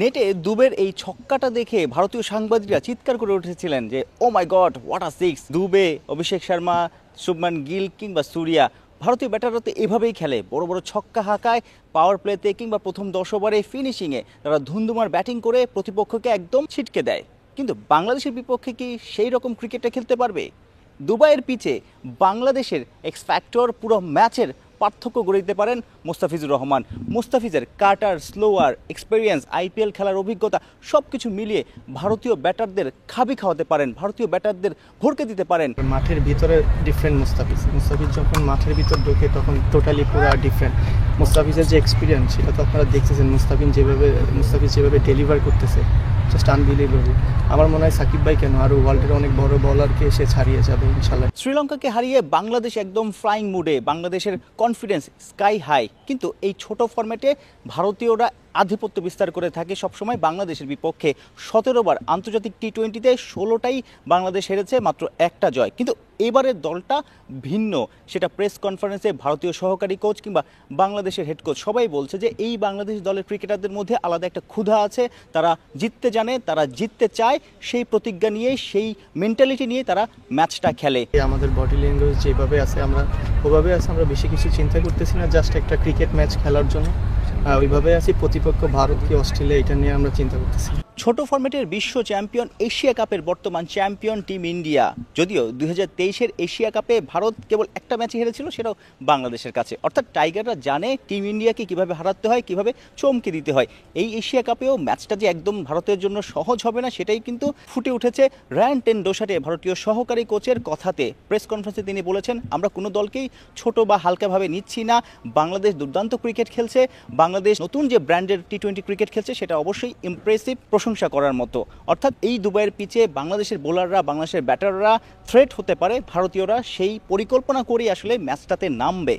নেটে দুবের এই ছক্কাটা দেখে ভারতীয় সাংবাদিকরা চিৎকার করে উঠেছিলেন যে oh my god what a six. Dube, Abhishek Sharma, Shubman Gill কিংবা সুরিয়া, ভারতীয় ব্যাটাররা তো এভাবেই খেলে, বড় বড় ছক্কা হাঁকায়, পাওয়ার প্লেতে কিংবা প্রথম 10 ওভারে ফিনিশিংয়ে তারা ধুন্ধুমার ব্যাটিং করে প্রতিপক্ষকে একদম ছিটকে দেয়। কিন্তু বাংলাদেশের বিপক্ষে কি সেই রকম ক্রিকেটটা খেলতে পারবে? দুবাইয়ের পিচে বাংলাদেশের এক্স ফ্যাক্টর পুরো ম্যাচের পার্থক্য গড়ে দিতে পারেন মোস্তাফিজুর রহমান। মোস্তাফিজের কাটার, স্লোয়ার, এক্সপেরিয়েন্স, আইপিএল খেলার অভিজ্ঞতা সব কিছু মিলিয়ে ভারতীয় ব্যাটারদের খাবি খাওয়াতে পারেন, ভারতীয় ব্যাটারদের ভরকে দিতে পারেন। মাঠের ভিতরে ডিফারেন্ট মুস্তাফিজ যখন মাঠের ভিতর ঢোকে তখন টোটালি পুরো ডিফারেন্ট। মুস্তাফিজের যে এক্সপিরিয়েন্স সেটা তো আপনারা দেখতেছেন, মুস্তাফিজ যেভাবে ডেলিভার করতেছে জাস্ট আনবিলিভেবল। আমার মনে হয় সাকিব ভাই কেন আরও ওয়ার্ল্ডের অনেক বড় বলারকে সে ছাড়িয়ে যাবে ইনশাল্লাহ। শ্রীলঙ্কাকে হারিয়ে বাংলাদেশ একদম ফ্লাইং মুডে, বাংলাদেশের কনফিডেন্স স্কাই হাই। কিন্তু এই ছোট ফরম্যাটে ভারতীয়রা আধিপত্য বিস্তার করে থাকে সবসময় বাংলাদেশের বিপক্ষে। 17 বার আন্তর্জাতিক টি-20তে 16টাই বাংলাদেশ হেরেছে, মাত্র একটা জয়। কিন্তু এবারের দলটা ভিন্ন, সেটা প্রেস কনফারেন্সে ভারতীয় সহকারী কোচ কিংবা বাংলাদেশের হেড কোচ সবাই বলছে যে এই বাংলাদেশ দলের ক্রিকেটারদের মধ্যে আলাদা একটা ক্ষুধা আছে, তারা জিততে জানে, তারা জিততে চায়, সেই প্রতিজ্ঞা নিয়ে, সেই মেন্টালিটি নিয়ে তারা ম্যাচটা খেলে। আমাদের বডি ল্যাঙ্গুয়েজ যেভাবে আছে আমরা বেশি কিছু চিন্তা করতেছি না, জাস্ট একটা ক্রিকেট ম্যাচ খেলার জন্য ওইভাবে আছি। প্রতিপক্ষ ভারত কি অস্ট্রেলিয়া, এটা নিয়ে আমরা চিন্তা করতেছি। ছোট ফরম্যাটের বিশ্ব চ্যাম্পিয়ন, এশিয়া কাপের বর্তমান চ্যাম্পিয়ন টিম ইন্ডিয়া, যদিও 2023-এর এশিয়া কাপে ভারত কেবল একটা ম্যাচে হেরেছিল, সেটাও বাংলাদেশের কাছে। অর্থাৎ টাইগাররা জানে টিম ইন্ডিয়াকে কিভাবে হারাতে হয়, কিভাবে চমকে দিতে হয়। এই এশিয়া কাপেও ম্যাচটা যে একদম ভারতের জন্য সহজ হবে না সেটাই কিন্তু ফুটে উঠেছে রায়ান টেন্ডুলকারের ভারতীয় সহকারী কোচের কথাতে। প্রেস কনফারেন্সে তিনি বলেছেন, আমরা কোনো দলকেই ছোট বা হালকাভাবে নিচ্ছি না। বাংলাদেশ দুর্দান্ত ক্রিকেট খেলছে, বাংলাদেশ নতুন যে ব্র্যান্ডের টি-20 ক্রিকেট খেলছে সেটা অবশ্যই ইমপ্রেসিভ, প্রশংসা করার মতো। অর্থাৎ এই দুবাইয়ের পিচে বাংলাদেশের বোলাররা, বাংলাদেশের ব্যাটাররা থ্রেট হতে পারে, ভারতীয়রা সেই পরিকল্পনা করেই আসলে ম্যাচটাতে নামবে।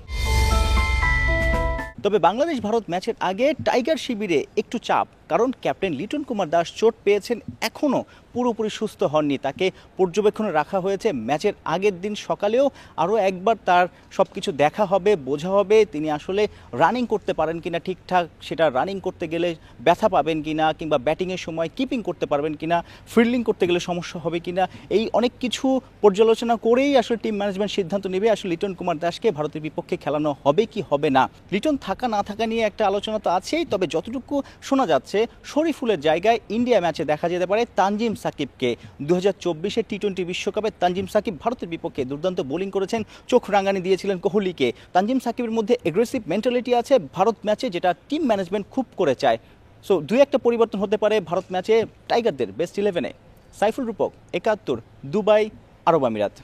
তবে বাংলাদেশ ভারত ম্যাচের আগে টাইগার শিবিরে একটু চাপ, কারণ ক্যাপ্টেন লিটন কুমার দাস চোট পেয়েছেন, এখনও পুরোপুরি সুস্থ হননি। তাকে পর্যবেক্ষণে রাখা হয়েছে। ম্যাচের আগের দিন সকালেও আরও একবার তার সব কিছু দেখা হবে, বোঝা হবে তিনি আসলে রানিং করতে পারেন কিনা ঠিকঠাক, সেটা রানিং করতে গেলে ব্যথা পাবেন কিনা, কিংবা ব্যাটিংয়ের সময় কিপিং করতে পারবেন কিনা, ফিল্ডিং করতে গেলে সমস্যা হবে কিনা, এই অনেক কিছু পর্যালোচনা করেই আসলে টিম ম্যানেজমেন্ট সিদ্ধান্ত নেবে আসলে লিটন কুমার দাসকে ভারতের বিপক্ষে খেলানো হবে কি হবে না। লিটন থাকা না থাকা নিয়ে একটা আলোচনা তো আছেই, তবে যতটুকু শোনা যাচ্ছে শরীফুলের জায়গায় ইন্ডিয়া ম্যাচে দেখা যেতে পারে তানজিম সাকিবকে। 2024-এর টি-20 বিশ্বকাপে তানজিম সাকিব ভারতের বিপক্ষে দুর্দান্ত বোলিং করেছেন, চোখ রাঙানি দিয়েছিলেন কোহলিকে। তানজিম সাকিবের মধ্যে এগ্রেসিভ মেন্টালিটি আছে ভারত ম্যাচে, যেটা টিম ম্যানেজমেন্ট খুব করে চায়। সো দুই একটা পরিবর্তন হতে পারে ভারত ম্যাচে টাইগারদের বেস্ট 11-এ। সাইফুল রূপক, 71, দুবাই, আরব আমিরাত।